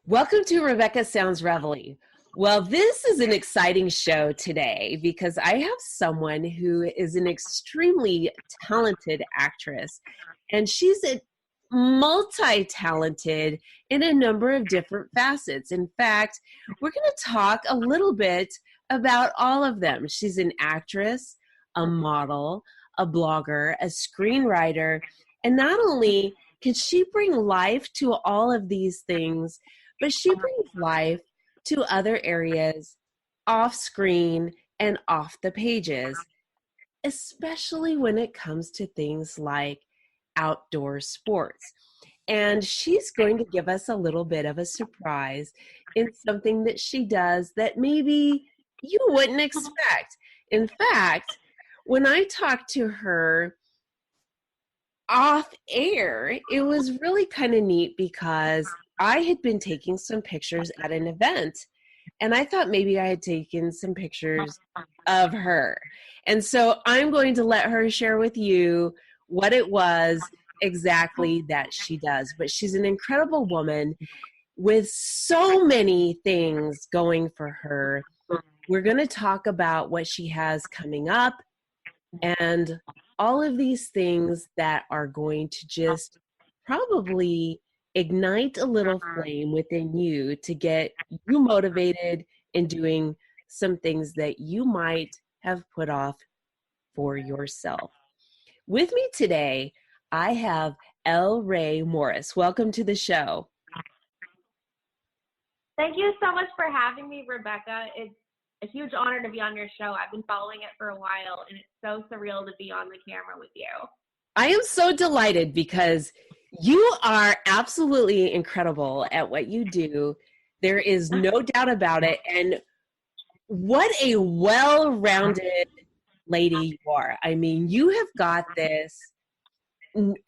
Welcome to Rebecca Sounds Reveille. Well, this is an exciting show today because I have someone who is an extremely talented actress, and she's a multi-talented in a number of different facets. In fact, we're going to talk a little bit about all of them. She's an actress, a model, a blogger, a screenwriter, and not only can she bring life to all of these things, but she brings life to other areas off screen and off the pages, especially when it comes to things like outdoor sports. And she's going to give us a little bit of a surprise in something that she does that maybe you wouldn't expect. In fact, when I talked to her off air, it was really kind of neat because I had been taking some pictures at an event, and I thought maybe I had taken some pictures of her. And so I'm going to let her share with you what it was exactly that she does. But she's an incredible woman with so many things going for her. We're going to talk about what she has coming up and all of these things that are going to just probably ignite a little flame within you to get you motivated in doing some things that you might have put off for yourself. With me today, I have Elle Rae Morris. Welcome to the show. Thank you so much for having me, Rebecca. It's a huge honor to be on your show. I've been following it for a while, and it's so surreal to be on the camera with you. I am so delighted because you are absolutely incredible at what you do. There is no doubt about it. And what a well-rounded lady you are. I mean, you have got this,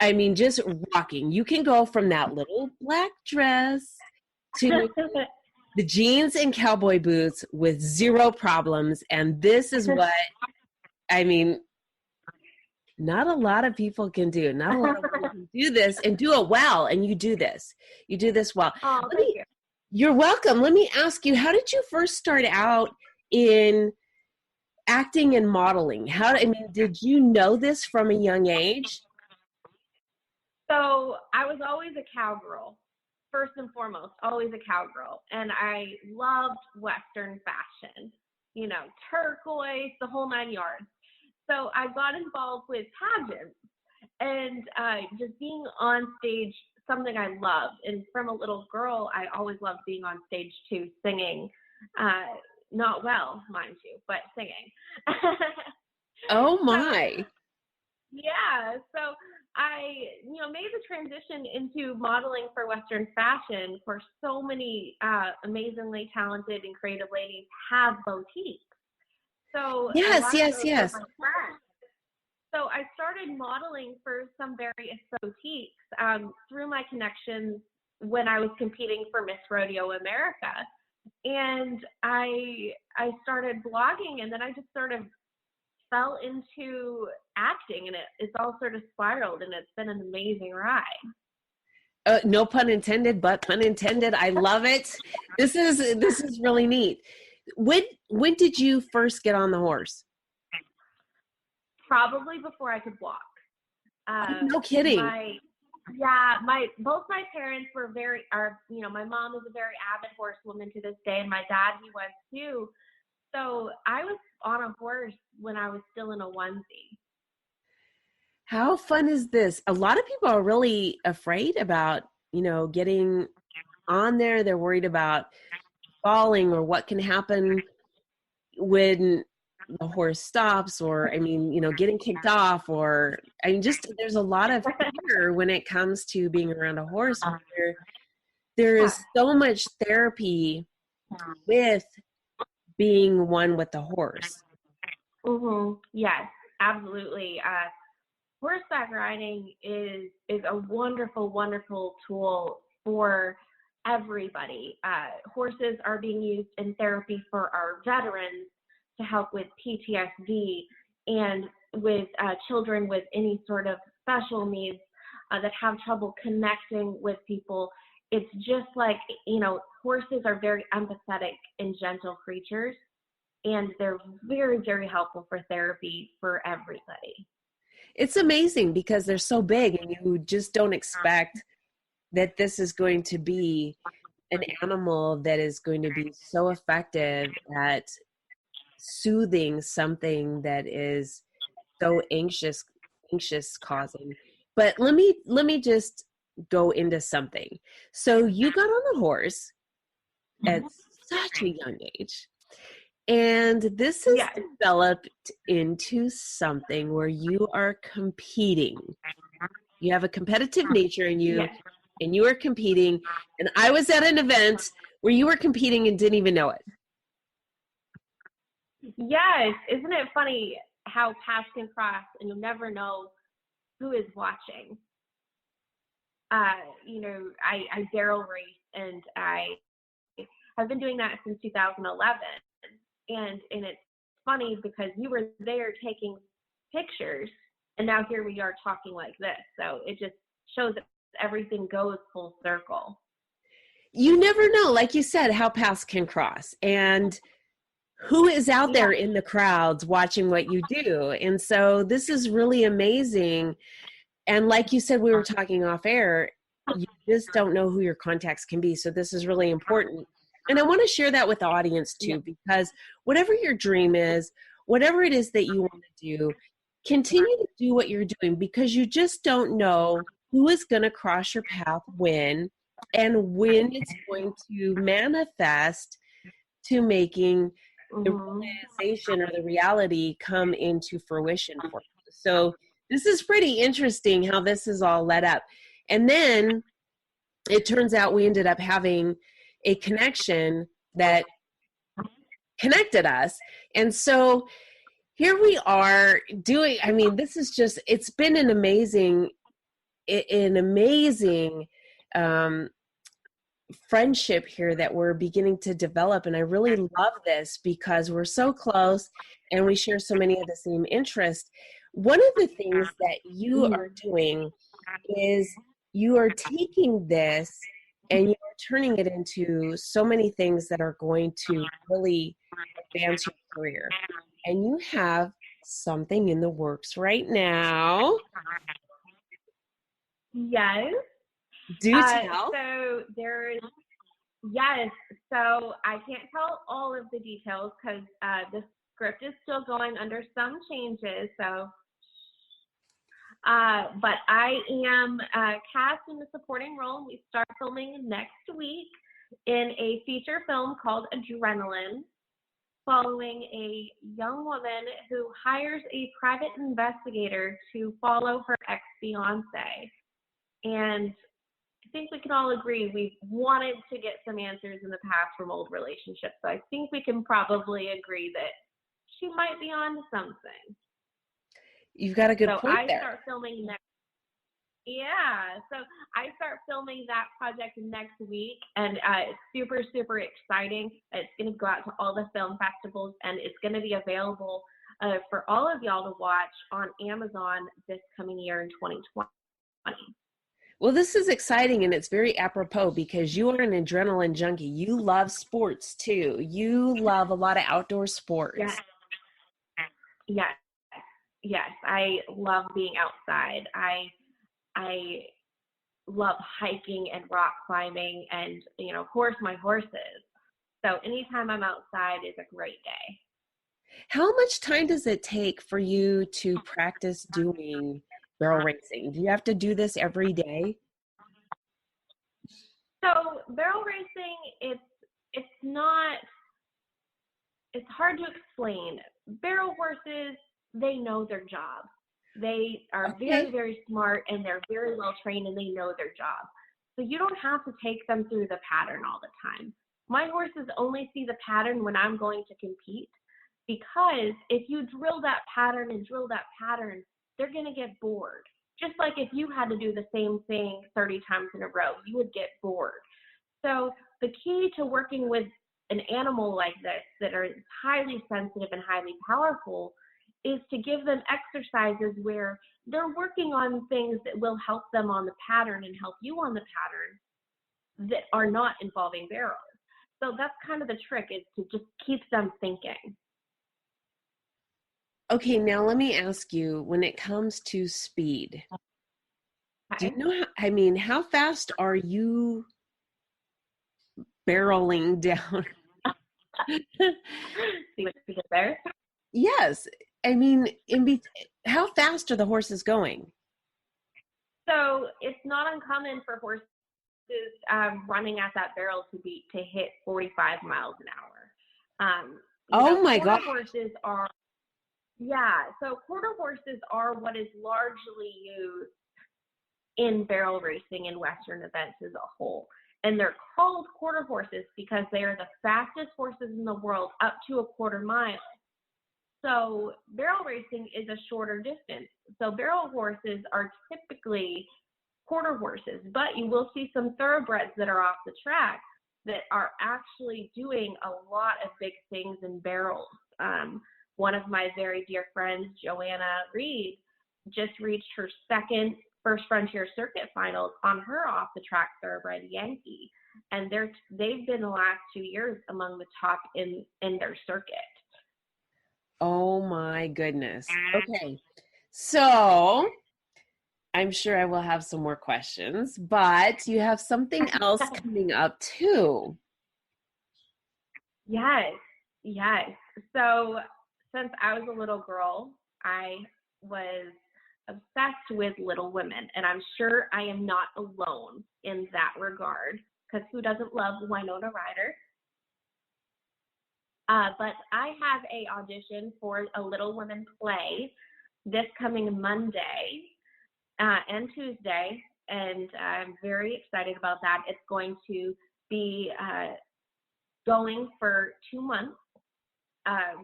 I mean, just rocking. You can go from that little black dress to the jeans and cowboy boots with zero problems. And this is what, I mean, not a lot of people can do. Not a lot of people can do this and do it well. And you do this. You do this well. Oh, thank you. You're welcome. Let me ask you, how did you first start out in acting and modeling? Did you know this from a young age? So I was always a cowgirl, first and foremost, always a cowgirl. And I loved Western fashion, turquoise, the whole 9 yards. So I got involved with pageants and just being on stage, something I loved. And from a little girl, I always loved being on stage too, singing. Not well, mind you, but singing. Oh my. So I, made the transition into modeling for Western fashion. For so many amazingly talented and creative ladies have boutiques. So yes. So I started modeling for some various boutiques through my connections when I was competing for Miss Rodeo America. And I started blogging, and then I just sort of fell into acting, and it's all sort of spiraled, and it's been an amazing ride. No pun intended, but pun intended. I love it. This is really neat. When did you first get on the horse? Probably before I could walk. No kidding. Both my parents my mom is a very avid horsewoman to this day, and my dad, he was too. So I was on a horse when I was still in a onesie. How fun is this? A lot of people are really afraid about, getting on there. They're worried about falling or what can happen when the horse stops, or getting kicked off, or there's a lot of fear when it comes to being around a horse. There is so much therapy with being one with the horse. Mm-hmm. Yes, absolutely. Horseback riding is a wonderful, wonderful tool for everybody. Horses are being used in therapy for our veterans to help with PTSD and with children with any sort of special needs that have trouble connecting with people. It's just like, horses are very empathetic and gentle creatures, and they're very, very helpful for therapy for everybody. It's amazing because they're so big and you just don't expect that this is going to be an animal that is going to be so effective at soothing something that is so anxious causing. But let me just go into something. So you got on a horse at such a young age. And this has developed into something where you are competing. You have a competitive nature in you, and you are competing. And I was at an event where you were competing and didn't even know it. Yes. Isn't it funny how paths can cross and you'll never know who is watching? I barrel race, and I have been doing that since 2011. And it's funny because you were there taking pictures, and now here we are talking like this. So it just shows that everything goes full circle. You never know, like you said, how paths can cross, and who is out there in the crowds watching what you do. And so this is really amazing. And like you said, we were talking off air, you just don't know who your contacts can be. So this is really important. And I want to share that with the audience too, because whatever your dream is, whatever it is that you want to do, continue to do what you're doing, because you just don't know who is going to cross your path when, and when it's going to manifest to making the realization or the reality come into fruition for you. So this is pretty interesting how this is all led up. And then it turns out we ended up having a connection that connected us. And so here we are doing, this is just, it's been an amazing friendship here that we're beginning to develop. And I really love this because we're so close and we share so many of the same interests. One of the things that you are doing is you are taking this and you are turning it into so many things that are going to really advance your career. And you have something in the works right now. Yes. Do tell. So so I can't tell all of the details because the script is still going under some changes. So, but I am cast in the supporting role. We start filming next week in a feature film called Adrenaline, following a young woman who hires a private investigator to follow her ex-fiance. And I think we can all agree we've wanted to get some answers in the past from old relationships. So I think we can probably agree that she might be on to something. You've got a good point there. So I start filming that project next week, and it's super, super exciting. It's going to go out to all the film festivals, and it's going to be available for all of y'all to watch on Amazon this coming year in 2020. Well, this is exciting, and it's very apropos because you are an adrenaline junkie. You love sports too. You love a lot of outdoor sports. Yes. I love being outside. I love hiking and rock climbing, and my horses. So anytime I'm outside is a great day. How much time does it take for you to practice doing barrel racing? Do you have to do this every day? So barrel racing, it's hard to explain. Barrel horses, they know their job. They are very, very smart, and they're very well trained, and they know their job. So you don't have to take them through the pattern all the time. My horses only see the pattern when I'm going to compete, because if you drill that pattern, they're going to get bored. Just like if you had to do the same thing 30 times in a row, you would get bored. So the key to working with an animal like this that are highly sensitive and highly powerful is to give them exercises where they're working on things that will help them on the pattern and help you on the pattern that are not involving barrels. So that's kind of the trick, is to just keep them thinking. Okay, now let me ask you, when it comes to speed, do Okay. you know how fast are you barreling down? See what you did there? Yes. I mean, how fast are the horses going? So it's not uncommon for horses running at that barrel to hit 45 miles an hour. Oh my God. Horses are, yeah, so quarter horses are what is largely used in barrel racing and Western events as a whole. And they're called quarter horses because they are the fastest horses in the world up to a quarter mile. So barrel racing is a shorter distance. So barrel horses are typically quarter horses, but you will see some thoroughbreds that are off the track that are actually doing a lot of big things in barrels. One of my very dear friends, Joanna Reed, just reached her second First Frontier Circuit finals on her off the track thoroughbred Yankee, and they've been the last 2 years among the top in their circuit. Oh my goodness. Okay. So I'm sure I will have some more questions, but you have something else coming up too. Yes. So since I was a little girl, I was obsessed with Little Women, and I'm sure I am not alone in that regard, because who doesn't love Winona Ryder? But I have a audition for a Little Women play this coming Monday and Tuesday, and I'm very excited about that. It's going to be going for 2 months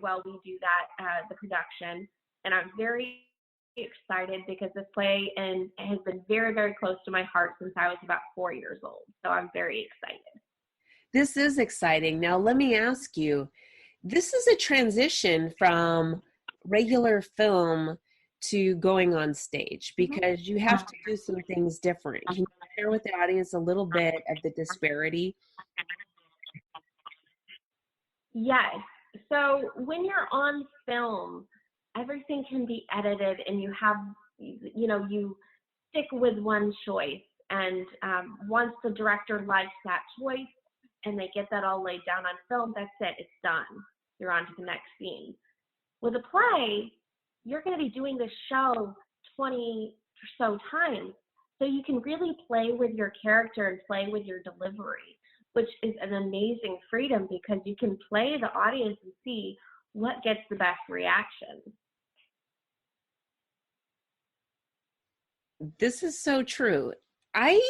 while we do that, the production, and I'm very excited because this play has been very, very close to my heart since I was about 4 years old. So I'm very excited. This is exciting. Now, let me ask you, this is a transition from regular film to going on stage, because you have to do some things different. Can you share with the audience a little bit of the disparity? Yes. So when you're on film, everything can be edited, and you stick with one choice. And once the director likes that choice and they get that all laid down on film, that's it. It's done. You're on to the next scene. With a play, you're going to be doing the show 20 or so times. So you can really play with your character and play with your delivery, which is an amazing freedom, because you can play the audience and see what gets the best reaction. This is so true. I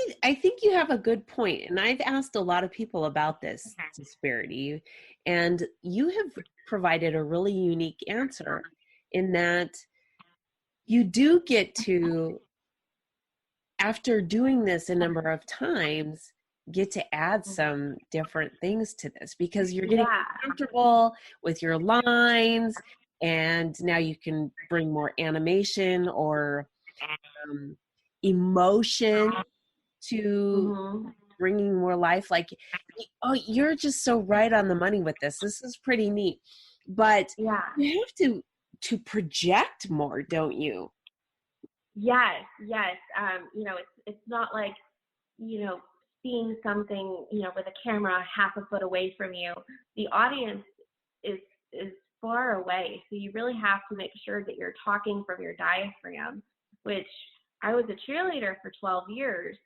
think you have a good point, and I've asked a lot of people about this disparity, and you have provided a really unique answer in that you do get to, after doing this a number of times, get to add some different things to this, because you're getting comfortable with your lines, and now you can bring more animation or emotion to bringing more life. Like, oh, you're just so right on the money with this. This is pretty neat. But you have to project more, don't you? Yes. It's not like, seeing something, with a camera half a foot away from you. The audience is far away. So you really have to make sure that you're talking from your diaphragm, which I was a cheerleader for 12 years.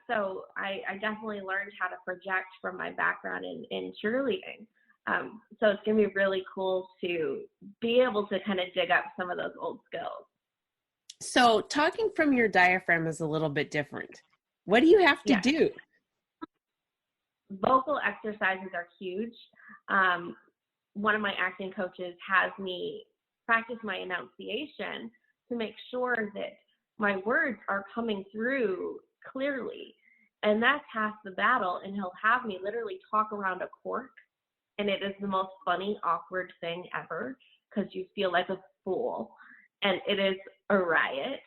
So I definitely learned how to project from my background in cheerleading. So it's going to be really cool to be able to kind of dig up some of those old skills. So talking from your diaphragm is a little bit different. What do you have to do? Vocal exercises are huge. One of my acting coaches has me practice my enunciation to make sure that my words are coming through clearly. And that's half the battle. And he'll have me literally talk around a cork. And it is the most funny, awkward thing ever, because you feel like a fool. And it is a riot.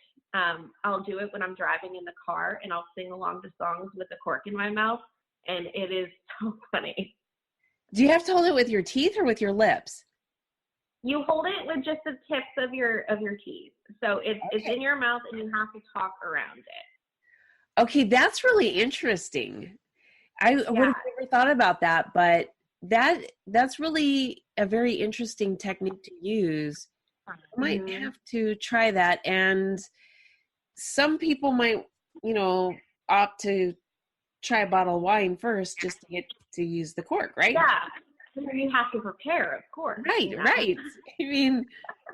I'll do it when I'm driving in the car, and I'll sing along to songs with a cork in my mouth, and it is so funny. Do you have to hold it with your teeth or with your lips? You hold it with just the tips of your teeth. So it's in your mouth, and you have to talk around it. Okay, that's really interesting. I would have never thought about that, but that's really a very interesting technique to use. I might have to try that. And some people might, opt to try a bottle of wine first just to get to use the cork, right? Yeah. You have to prepare, of course. Right, right. I mean,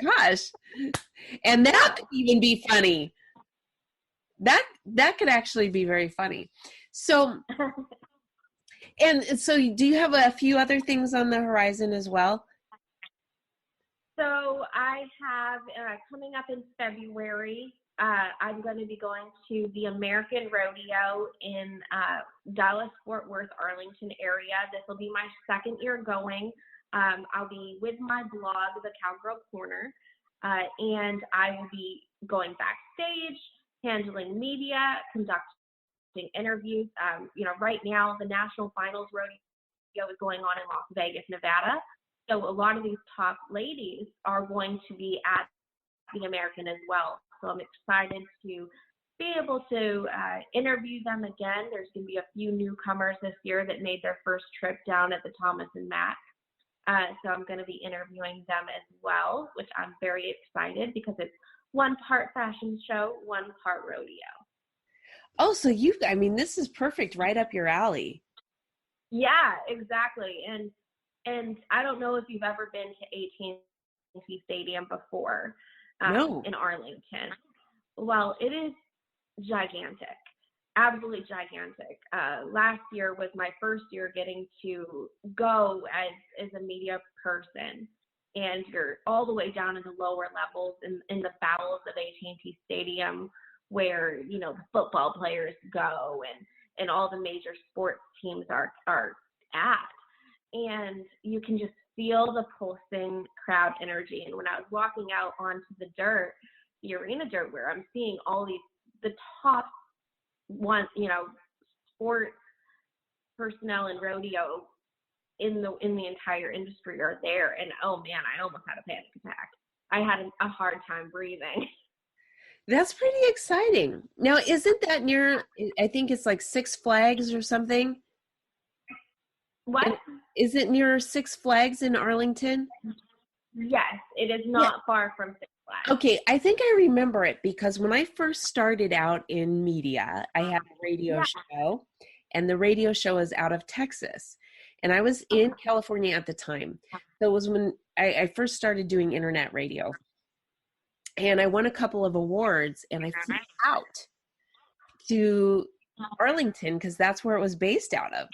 gosh. And that could even be funny. That could actually be very funny. So, and so do you have a few other things on the horizon as well? So I have, coming up in February, I'm going to be going to the American Rodeo in Dallas, Fort Worth, Arlington area. This will be my second year going. I'll be with my blog, The Cowgirl Corner, and I will be going backstage, handling media, conducting interviews. Right now the National Finals Rodeo is going on in Las Vegas, Nevada. So a lot of these top ladies are going to be at the American as well. So I'm excited to be able to interview them again. There's going to be a few newcomers this year that made their first trip down at the Thomas and Mack. So I'm going to be interviewing them as well, which I'm very excited because it's one part fashion show, one part rodeo. Oh, so this is perfect, right up your alley. Yeah, exactly. And I don't know if you've ever been to AT&T Stadium before. No. In Arlington. Well, it is gigantic, absolutely gigantic. Last year was my first year getting to go as a media person, and you're all the way down in the lower levels in the bowels of AT&T Stadium, where the football players go and all the major sports teams are at, and you can just feel the pulsing crowd energy. And when I was walking out onto the arena dirt, where I'm seeing all the top sports personnel in rodeo in the entire industry are there. And oh man, I almost had a panic attack. I had a hard time breathing. That's pretty exciting. Now, isn't that near, I think it's like Six Flags or something? What? Is it near Six Flags in Arlington? Yes, it is not far from Six Flags. Okay, I think I remember it because when I first started out in media, I had a radio show, and the radio show is out of Texas. And I was in California at the time. So it was when I first started doing internet radio. And I won a couple of awards, and I flew out to Arlington because that's where it was based out of.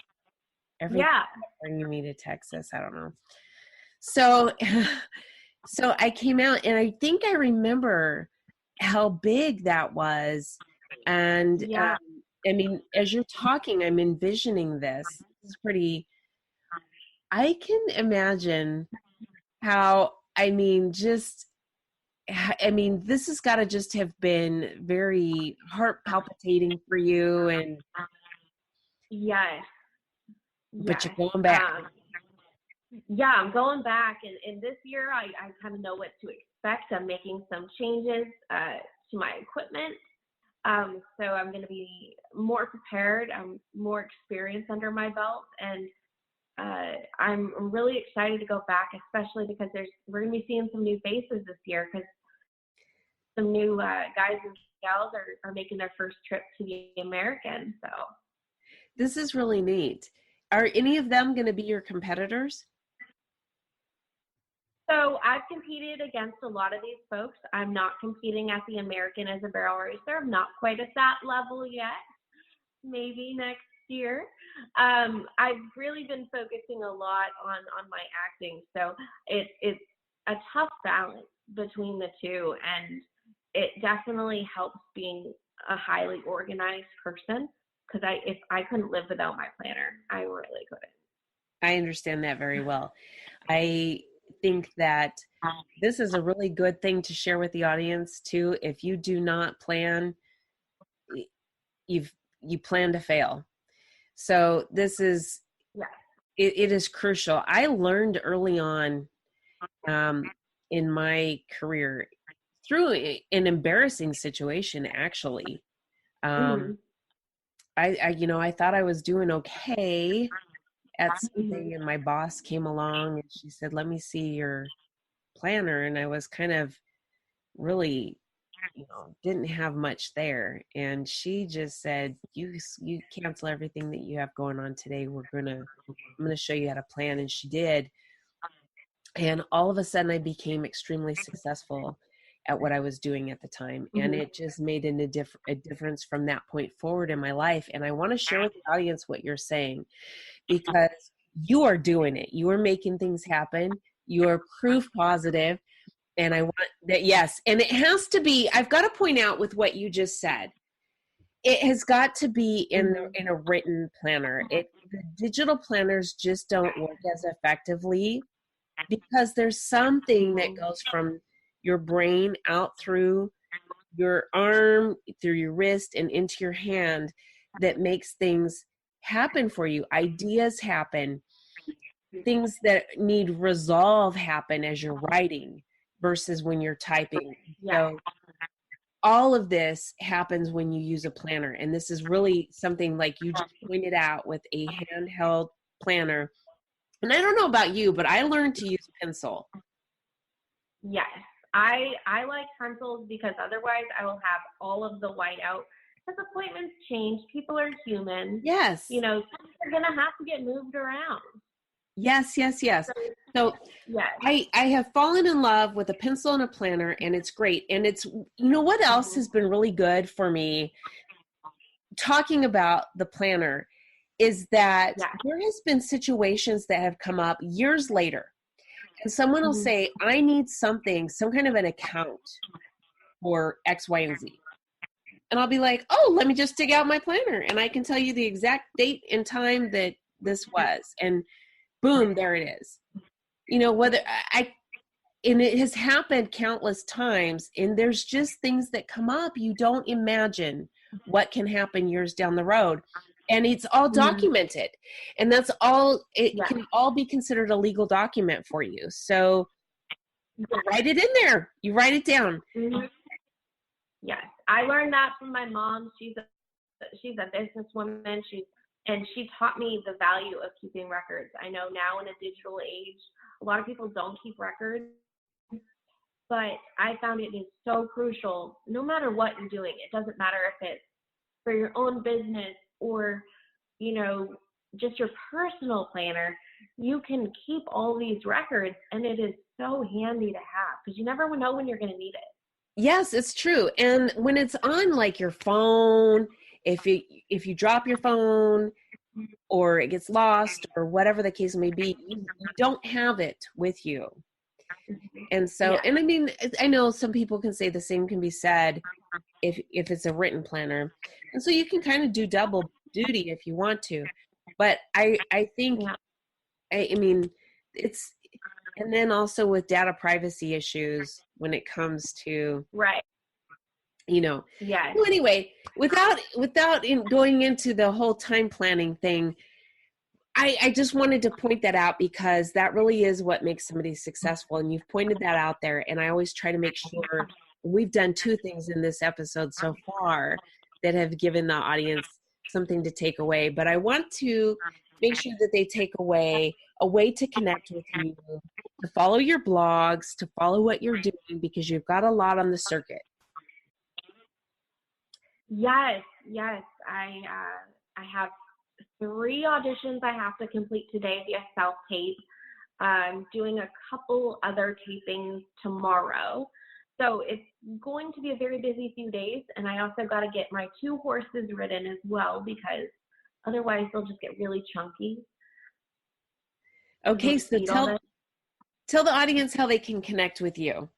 Bringing me to Texas, I don't know. So I came out, and I think I remember how big that was. And as you're talking, I'm envisioning this. It's pretty. I can imagine how. This has got to just have been very heart palpitating for you, and yes. But you're going back. I'm going back, and this year I kind of know what to expect. I'm making some changes to my equipment, so I'm going to be more prepared. I'm more experience under my belt, and I'm really excited to go back, especially because we're going to be seeing some new faces this year because some new guys and gals are making their first trip to the American. So this is really neat. Are any of them going to be your competitors? So I've competed against a lot of these folks. I'm not competing at the American as a barrel racer. I'm not quite at that level yet. Maybe next year. I've really been focusing a lot on my acting. So it's a tough balance between the two, and it definitely helps being a highly organized person. Because I couldn't live without my planner. I really couldn't. I understand that very well. I think that this is a really good thing to share with the audience too. If you do not plan, you plan to fail. So this is, Yeah. it is crucial. I learned early on in my career through an embarrassing situation, actually. Mm-hmm. I thought I was doing okay at Mm-hmm. something, and my boss came along and she said, "Let me see your planner." And I was kind of really, didn't have much there. And she just said, you cancel everything that you have going on today. I'm gonna show you how to plan. And she did. And all of a sudden I became extremely successful at what I was doing at the time. And Mm-hmm. it just made a difference from that point forward in my life. And I want to share with the audience what you're saying, because you are doing it. You are making things happen. You are proof positive. And I want that, yes. And it has to be, I've got to point out with what you just said, it has got to be in a written planner. The digital planners just don't work as effectively because there's something that goes from your brain out through your arm, through your wrist, and into your hand that makes things happen for you. Ideas happen. Things that need resolve happen as you're writing versus when you're typing. Yeah. So all of this happens when you use a planner. And this is really something like you just pointed out with a handheld planner. And I don't know about you, but I learned to use pencil. Yes. I like pencils because otherwise I will have all of the whiteout. Because appointments change. People are human. Yes. Things are going to have to get moved around. Yes. So Yes. I have fallen in love with a pencil and a planner, and it's great. And it's, what else has been really good for me talking about the planner is that there has been situations that have come up years later, and someone will say, I need some kind of an account for X, Y, and Z. And I'll be like, oh, let me just dig out my planner and I can tell you the exact date and time that this was. And boom, there it is. And it has happened countless times, and there's just things that come up you don't imagine what can happen years down the road. And it's all documented. And that's all, it can all be considered a legal document for you. So you write it in there. You write it down. Mm-hmm. Yes. I learned that from my mom. She's a businesswoman. She taught me the value of keeping records. I know now in a digital age, a lot of people don't keep records, but I found it is so crucial no matter what you're doing. It doesn't matter if it's for your own business or, just your personal planner. You can keep all these records, and it is so handy to have because you never know when you're going to need it. Yes, it's true. And when it's on like your phone, if you drop your phone or it gets lost or whatever the case may be, you don't have it with you. And so, and I mean, I know some people can say the same can be said if it's a written planner. And so you can kind of do double duty if you want to. But I think, I mean, it's, and then also with data privacy issues when it comes to, So anyway, without going into the whole time planning thing, I just wanted to point that out because that really is what makes somebody successful. And you've pointed that out there. And I always try to make sure we've done two things in this episode so far that have given the audience something to take away. But I want to make sure that they take away a way to connect with you, to follow your blogs, to follow what you're doing, because you've got a lot on the circuit. Yes. I have 3 auditions I have to complete today via self-tape. I'm doing a couple other tapings tomorrow. So it's going to be a very busy few days. And I also got to get my 2 horses ridden as well, because otherwise they'll just get really chunky. Okay, so tell the audience how they can connect with you.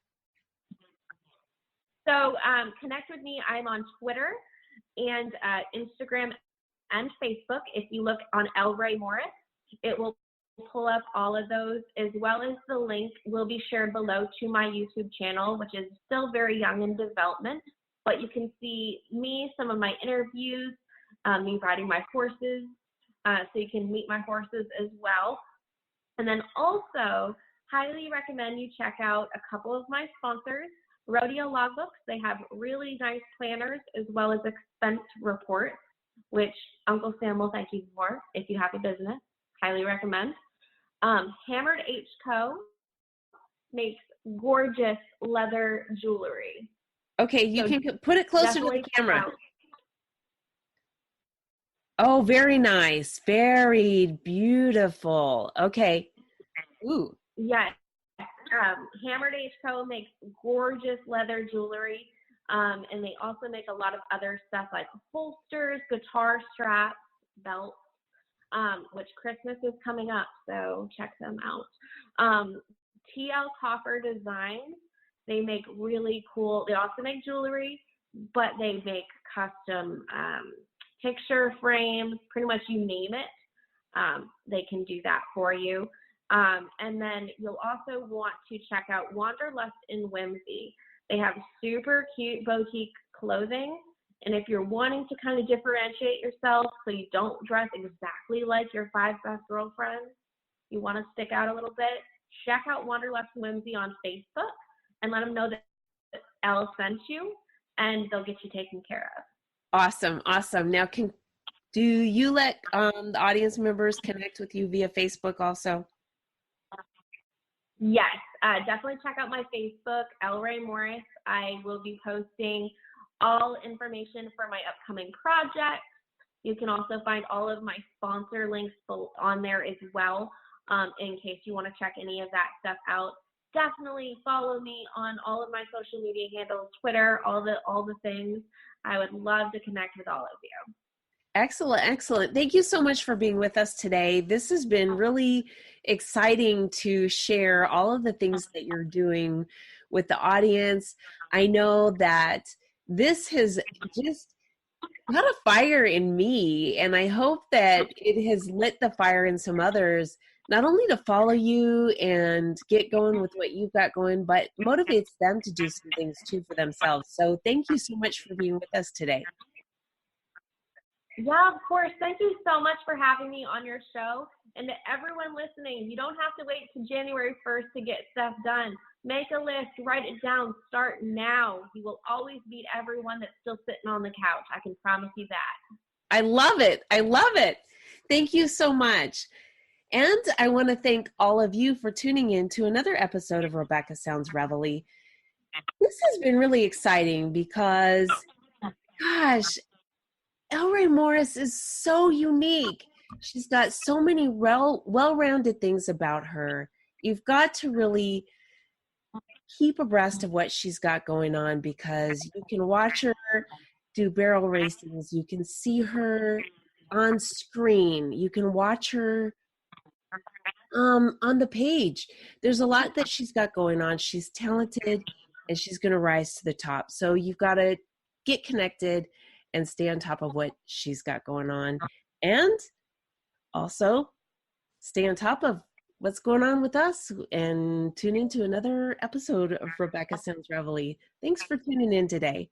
So connect with me. I'm on Twitter and Instagram and Facebook. If you look on Elle Rae Morris, it will pull up all of those, as well as the link will be shared below to my YouTube channel, which is still very young in development, but you can see me, some of my interviews, me riding my horses, so you can meet my horses as well. And then also, highly recommend you check out a couple of my sponsors, Rodeo Logbooks. They have really nice planners as well as expense reports, which Uncle Sam will thank you for if you have a business. Highly recommend. Hammered H Co. makes gorgeous leather jewelry. Okay, you can put it closer to the camera. Oh, very nice. Very beautiful. Okay. Ooh. Yes. Hammered H Co. makes gorgeous leather jewelry. And they also make a lot of other stuff like holsters, guitar straps, belts, which Christmas is coming up, so check them out. TL Coffer Designs, they make really cool, they also make jewelry, but they make custom picture frames, pretty much you name it, they can do that for you. And then you'll also want to check out Wanderlust in Whimsy. They have super cute boutique clothing, and if you're wanting to kind of differentiate yourself so you don't dress exactly like your 5 best girlfriends, you want to stick out a little bit, check out Wanderlust in Whimsy on Facebook and let them know that Elle sent you, and they'll get you taken care of. Awesome, awesome. Now, do you let the audience members connect with you via Facebook also? Yes, definitely check out my Facebook, Elle Rae Morris. I will be posting all information for my upcoming projects. You can also find all of my sponsor links on there as well, in case you want to check any of that stuff out. Definitely follow me on all of my social media handles, Twitter, all the things. I would love to connect with all of you. Excellent, excellent. Thank you so much for being with us today. This has been really exciting to share all of the things that you're doing with the audience. I know that this has just got a fire in me, and I hope that it has lit the fire in some others, not only to follow you and get going with what you've got going, but motivates them to do some things too for themselves. So thank you so much for being with us today. Yeah, of course. Thank you so much for having me on your show. And to everyone listening, you don't have to wait till January 1st to get stuff done. Make a list, write it down, start now. You will always beat everyone that's still sitting on the couch. I can promise you that. I love it. I love it. Thank you so much. And I want to thank all of you for tuning in to another episode of Rebecca Sounds Reveille. This has been really exciting because, gosh, Elle Rae Morris is so unique. She's got so many well-rounded things about her. You've got to really keep abreast of what she's got going on, because you can watch her do barrel races. You can see her on screen. You can watch her on the page. There's a lot that she's got going on. She's talented, and she's going to rise to the top. So you've got to get connected and stay on top of what she's got going on, and also stay on top of what's going on with us, and tune into another episode of Rebecca Sounds Reveille. Thanks for tuning in today.